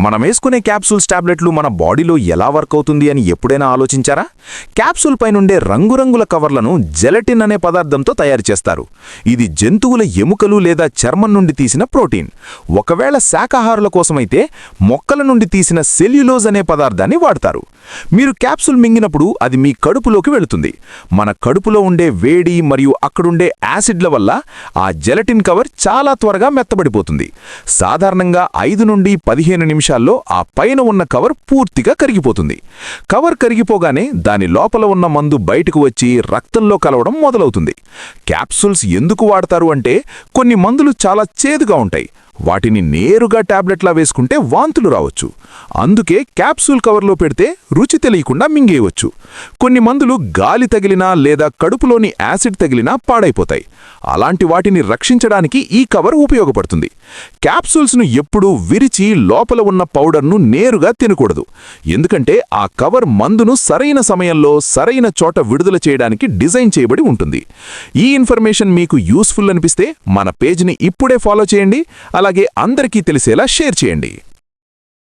మనమేసుకునే capsules టాబ్లెట్లు మన బాడీలో ఎలా వర్క్ అవుతుంది అని ఎప్పుడైనా ఆలోచించారా? క్యాప్సూల్ పైనుండే రంగురంగుల కవర్లను జెలటిన్ అనే పదార్థంతో తయారు చేస్తారు. ఇది జంతువుల ఎముకలు లేదా చర్మం నుండి తీసిన ప్రోటీన్. ఒకవేళ శాకాహారుల కోసమైతే మొక్కల నుండి తీసిన సెల్యులోజ్ అనే పదార్థాన్ని వాడతారు. మీరు క్యాప్సూల్ మింగినప్పుడు అది మీ కడుపులోకి వెళుతుంది. మన కడుపులో ఉండే వేడి మరియు అక్కడుండే యాసిడ్ల వల్ల ఆ జెలటిన్ కవర్ చాలా త్వరగా మెత్తబడిపోతుంది. సాధారణంగా 5 నుండి 15 నిమిషాల్లో ఆ పైన ఉన్న కవర్ పూర్తిగా కరిగిపోతుంది. కవర్ కరిగిపోగానే దాని లోపల ఉన్న మందు బయటకు వచ్చి రక్తంలో కలవడం మొదలవుతుంది. క్యాప్సూల్స్ ఎందుకు వాడతారు అంటే కొన్ని మందులు చాలా చేదుగా ఉంటాయి. వాటిని నేరుగా టాబ్లెట్లా వేసుకుంటే వాంతులు రావచ్చు. అందుకే క్యాప్సూల్ కవర్లో పెడితే రుచి తెలియకుండా మింగేయవచ్చు. కొన్ని మందులు గాలి తగిలినా లేదా కడుపులోని యాసిడ్ తగిలినా పాడైపోతాయి. అలాంటి వాటిని రక్షించడానికి ఈ కవర్ ఉపయోగపడుతుంది. క్యాప్సూల్స్ను ఎప్పుడూ విరిచి లోపల ఉన్న పౌడర్ను నేరుగా తినకూడదు. ఎందుకంటే ఆ కవర్ మందును సరైన సమయంలో సరైన చోట విడుదల చేయడానికి డిజైన్ చేయబడి ఉంటుంది. ఈ ఇన్ఫర్మేషన్ మీకు యూస్ఫుల్ అనిపిస్తే మన పేజ్ని ఇప్పుడే ఫాలో చేయండి. అలాగే అందరికీ తెలిసేలా షేర్ చేయండి.